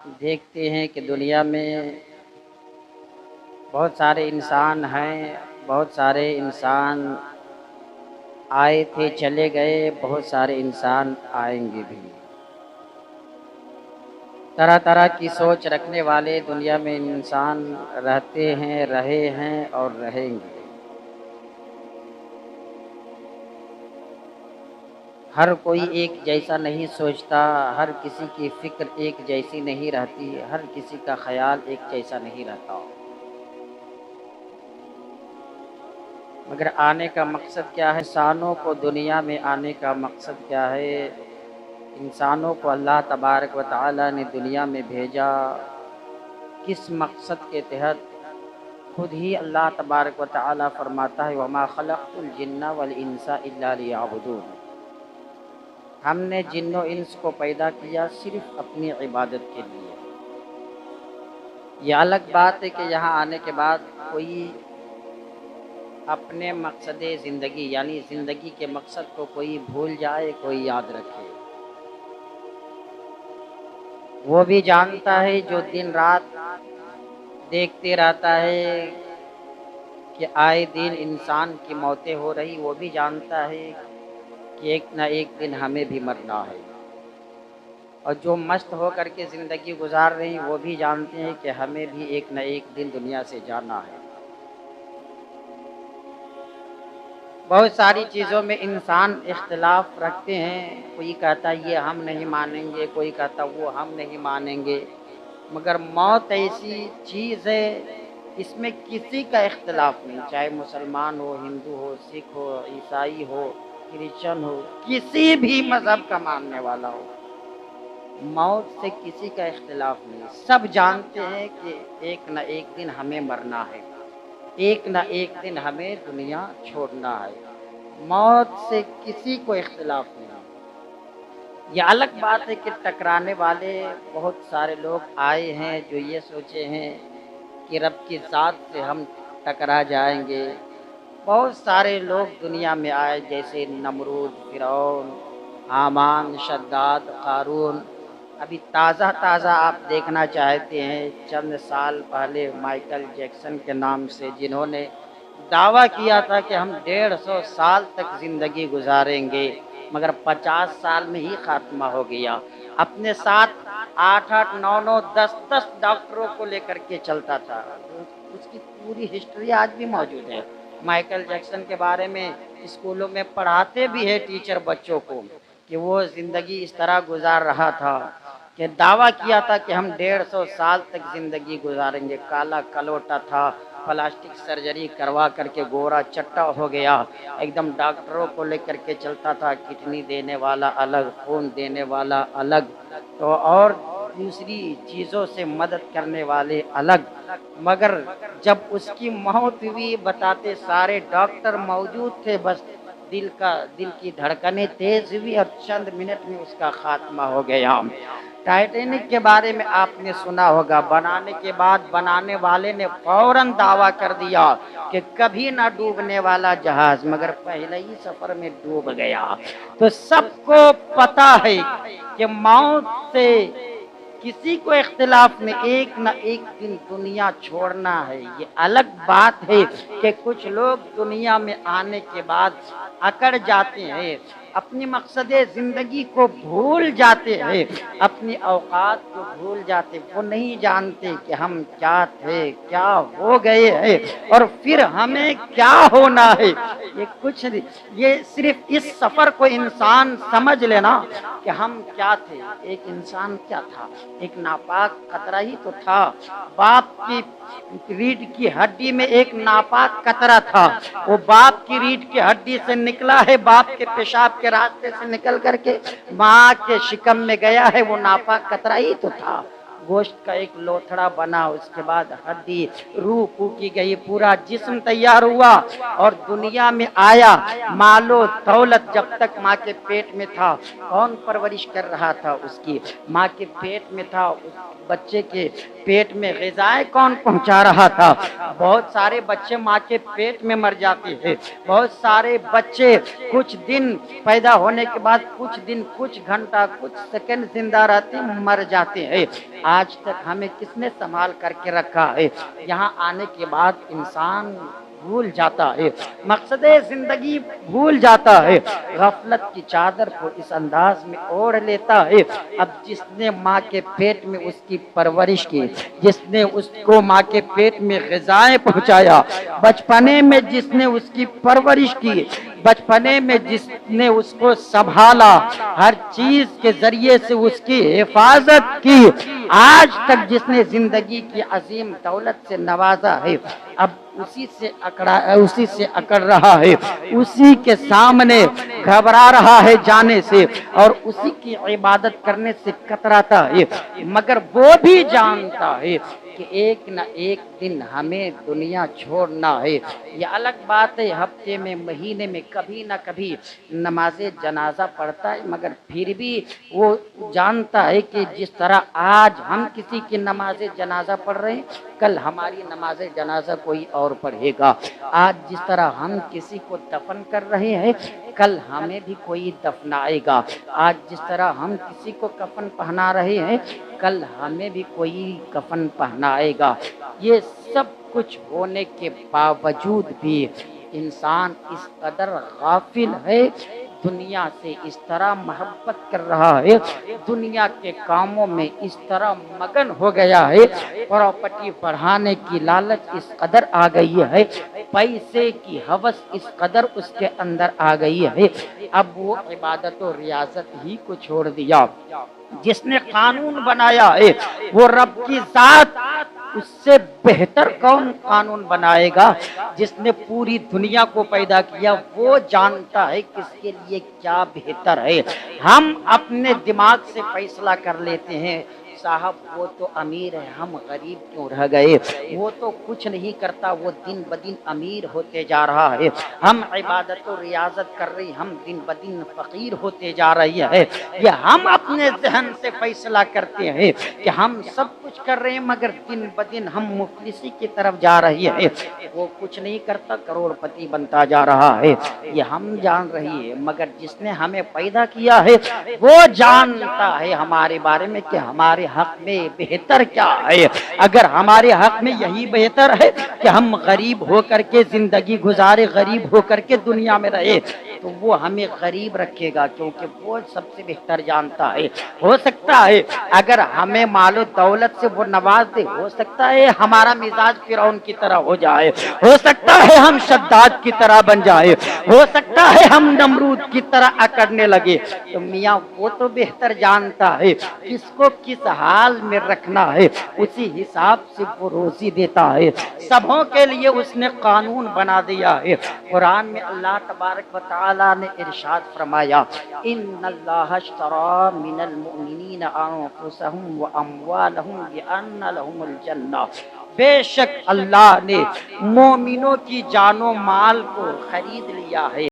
دیکھتے ہیں کہ دنیا میں بہت سارے انسان ہیں، بہت سارے انسان آئے تھے چلے گئے، بہت سارے انسان آئیں گے بھی۔ طرح طرح کی سوچ رکھنے والے دنیا میں انسان رہتے ہیں، رہے ہیں اور رہیں گے۔ ہر کوئی ایک جیسا نہیں سوچتا، ہر کسی کی فکر ایک جیسی نہیں رہتی، ہر کسی کا خیال ایک جیسا نہیں رہتا۔ مگر آنے کا مقصد کیا ہے؟ انسانوں کو دنیا میں آنے کا مقصد کیا ہے؟ انسانوں کو اللہ تبارک و تعالی نے دنیا میں بھیجا کس مقصد کے تحت؟ خود ہی اللہ تبارک و تعالی فرماتا ہے وَمَا خَلَقْتُ الْجِنَّ وَالْإِنسَ إِلَّا لِيَعْبُدُونِ۔ ہم نے جن و انس کو پیدا کیا صرف اپنی عبادت کے لیے۔ یہ الگ بات ہے کہ یہاں آنے کے بعد کوئی اپنے مقصد زندگی یعنی زندگی کے مقصد کو کوئی بھول جائے، کوئی یاد رکھے۔ وہ بھی جانتا ہے جو دن رات دیکھتے رہتا ہے کہ آئے دن انسان کی موتیں ہو رہی، وہ بھی جانتا ہے کہ ایک نہ ایک دن ہمیں بھی مرنا ہے۔ اور جو مست ہو کر کے زندگی گزار رہی وہ بھی جانتے ہیں کہ ہمیں بھی ایک نہ ایک دن دنیا سے جانا ہے۔ بہت ساری چیزوں میں انسان اختلاف رکھتے ہیں، کوئی کہتا یہ ہم نہیں مانیں گے، کوئی کہتا وہ ہم نہیں مانیں گے، مگر موت ایسی چیز ہے اس میں کسی کا اختلاف نہیں، چاہے مسلمان ہو، ہندو ہو، سکھ ہو، عیسائی ہو، کرسچن ہو، کسی بھی مذہب کا ماننے والا ہو، موت سے کسی کا اختلاف نہیں۔ سب جانتے ہیں کہ ایک نہ ایک دن ہمیں مرنا ہے، ایک نہ ایک دن ہمیں دنیا چھوڑنا ہے۔ موت سے کسی کو اختلاف نہیں۔ یہ الگ بات ہے کہ ٹکرانے والے بہت سارے لوگ آئے ہیں جو یہ سوچے ہیں کہ رب کی ذات سے ہم ٹکرا جائیں گے۔ بہت سارے لوگ دنیا میں آئے جیسے نمرود، فرعون، حامان، شداد، قارون۔ ابھی تازہ آپ دیکھنا چاہتے ہیں، چند سال پہلے مائیکل جیکسن کے نام سے جنہوں نے دعویٰ کیا تھا کہ ہم 150 سال تک زندگی گزاریں گے، مگر 50 سال میں ہی خاتمہ ہو گیا۔ اپنے ساتھ 8 9 10 ڈاکٹروں کو لے کر کے چلتا تھا۔ اس کی پوری ہسٹری آج بھی موجود ہے۔ مائیکل جیکسن کے بارے میں اسکولوں میں پڑھاتے بھی ہے ٹیچر بچوں کو کہ وہ زندگی اس طرح گزار رہا تھا کہ دعویٰ کیا تھا کہ ہم 150 سال تک زندگی گزاریں گے۔ کالا کلوٹا تھا، پلاسٹک سرجری کروا کر کے گورا چٹا ہو گیا، ایک دم ڈاکٹروں کو لے کر کے چلتا تھا، کڈنی دینے والا الگ، خون دینے والا الگ، تو اور دوسری چیزوں سے مدد کرنے والے الگ۔ مگر جب اس کی موت ہوئی بتاتے سارے ڈاکٹر موجود تھے، بس دل کی دھڑکنیں تیز ہوئی اور چند منٹ میں اس کا خاتمہ ہو گیا۔ ٹائٹینک کے بارے میں آپ نے سنا ہوگا، بنانے کے بعد بنانے والے نے فوراً دعویٰ کر دیا کہ کبھی نہ ڈوبنے والا جہاز، مگر پہلے ہی سفر میں ڈوب گیا۔ تو سب کو پتا ہے کہ موت سے کسی کو اختلاف میں ایک نہ ایک دن دنیا چھوڑنا ہے۔ یہ الگ بات ہے کہ کچھ لوگ دنیا میں آنے کے بعد اکڑ جاتے ہیں، اپنی مقصد زندگی کو بھول جاتے ہیں، اپنی اوقات کو بھول جاتے، وہ نہیں جانتے کہ ہم کیا تھے، کیا ہو گئے ہیں اور پھر ہمیں کیا ہونا ہے۔ یہ صرف اس سفر کو انسان سمجھ لینا کہ ہم کیا تھے۔ ایک انسان کیا تھا؟ ایک ناپاک قطرہ ہی تو تھا۔ باپ کی ریڑھ کی ہڈی میں ایک ناپاک قطرہ تھا، وہ باپ کی ریڑھ کی ہڈی سے نکلا ہے، باپ کے پیشاب کے راستے سے نکل کر کے ماں کے شکم میں گیا ہے، وہ ناپاک قطرہ ہی تو تھا۔ گوشت کا ایک لوتھڑا بنا، اس کے بعد ہڈی، روح پھونکی گئی، پورا جسم تیار ہوا اور دنیا میں آیا۔ مال و دولت جب تک ماں کے پیٹ میں تھا، کون پرورش کر رہا تھا اس کی؟ ماں کے پیٹ میں تھا، اس بچے کے پیٹ میں غذائیں کون پہنچا رہا تھا؟ بہت سارے بچے ماں کے پیٹ میں مر جاتے ہیں، بہت سارے بچے کچھ دن پیدا ہونے کے بعد کچھ دن، کچھ گھنٹہ، کچھ سیکنڈ زندہ رہتے مر جاتے ہیں۔ آج تک ہمیں کس نے سنبھال کر کے رکھا ہے؟ یہاں آنے کے بعد انسان بھول جاتا ہے، مقصد زندگی بھول جاتا ہے، غفلت کی چادر کو اس انداز میں اوڑھ لیتا ہے۔ اب جس نے ماں کے پیٹ میں اس کی پرورش کی، جس نے اس کو ماں کے پیٹ میں غذائیں پہنچایا، بچپنے میں جس نے اس کی پرورش کی، بچپنے میں جس نے اس کو سنبھالا، ہر چیز کے ذریعے سے اس کی حفاظت کی، آج تک جس نے زندگی کی عظیم دولت سے نوازا ہے، اب اسی سے اکڑ رہا ہے، اسی کے سامنے گھبرا رہا ہے جانے سے، اور اسی کی عبادت کرنے سے کتراتا ہے، مگر وہ بھی جانتا ہے کہ ایک نہ ایک دن ہمیں دنیا چھوڑنا ہے۔ یہ الگ بات ہے ہفتے میں، مہینے میں کبھی نہ کبھی نماز جنازہ پڑھتا ہے، مگر پھر بھی وہ جانتا ہے کہ جس طرح آج ہم کسی کی نماز جنازہ پڑھ رہے ہیں، کل ہماری نماز جنازہ کوئی اور پڑھے گا۔ آج جس طرح ہم کسی کو دفن کر رہے ہیں، کل ہمیں بھی کوئی دفنائے گا۔ آج جس طرح ہم کسی کو کفن پہنا رہے ہیں، کل ہمیں بھی کوئی کفن پہنائے گا۔ یہ سب کچھ ہونے کے باوجود بھی انسان اس قدر غافل ہے، دنیا سے اس طرح محبت کر رہا ہے، دنیا کے کاموں میں اس طرح مگن ہو گیا ہے، پراپرٹی بڑھانے کی لالچ اس قدر آ گئی ہے، پیسے کی ہوس اس قدر اس کے اندر آ گئی ہے، اب وہ عبادت و ریاضت ہی کو چھوڑ دیا۔ جس نے قانون بنایا ہے وہ رب کی ذات، اس سے بہتر کون قانون بنائے گا؟ جس نے پوری دنیا کو پیدا کیا وہ جانتا ہے کس کے لیے کیا بہتر ہے۔ ہم اپنے دماغ سے فیصلہ کر لیتے ہیں، صاحب وہ تو امیر ہے، ہم غریب کیوں رہ گئے، وہ تو کچھ نہیں کرتا، وہ دن بدن امیر ہوتے جا رہا ہے، ہم عبادت و ریاضت کر رہے، ہم دن بدن فقیر ہوتے جا رہی ہے۔ یہ ہم اپنے ذہن سے فیصلہ کرتے ہیں کہ ہم سب کچھ کر رہے ہیں، مگر دن بدن ہم مفلسی کی طرف جا رہی ہے، وہ کچھ نہیں کرتا، کروڑ پتی بنتا جا رہا ہے، یہ ہم جان رہی ہے، مگر جس نے ہمیں پیدا کیا ہے وہ جانتا ہے ہمارے بارے میں کہ ہمارے حق میں بہتر کیا ہے۔ اگر ہمارے حق میں یہی بہتر ہے کہ ہم غریب ہو کر کے زندگی گزارے، غریب ہو کر کے دنیا میں رہے، تو وہ ہمیں غریب رکھے گا، کیونکہ وہ سب سے بہتر جانتا ہے۔ ہو سکتا ہے اگر ہمیں مال و دولت سے وہ نواز دے، ہو سکتا ہے ہمارا مزاج فرعون کی طرح ہو جائے، ہو سکتا ہے ہم شداد کی طرح بن جائے، ہو سکتا ہے ہم نمرود کی طرح اکڑنے لگے، تو میاں وہ تو بہتر جانتا ہے کس کو کس حال میں رکھنا ہے، اسی حساب سے وہ روزی دیتا ہے۔ سبوں کے لیے اس نے قانون بنا دیا ہے۔ قرآن میں اللہ تبارک و تعالی نے ارشاد فرمایا، ان اللہ اشتری من المؤمنین انفسهم واموالهم بان لهم الجنہ، بے شک اللہ نے مومنوں کی جان و مال کو خرید لیا ہے۔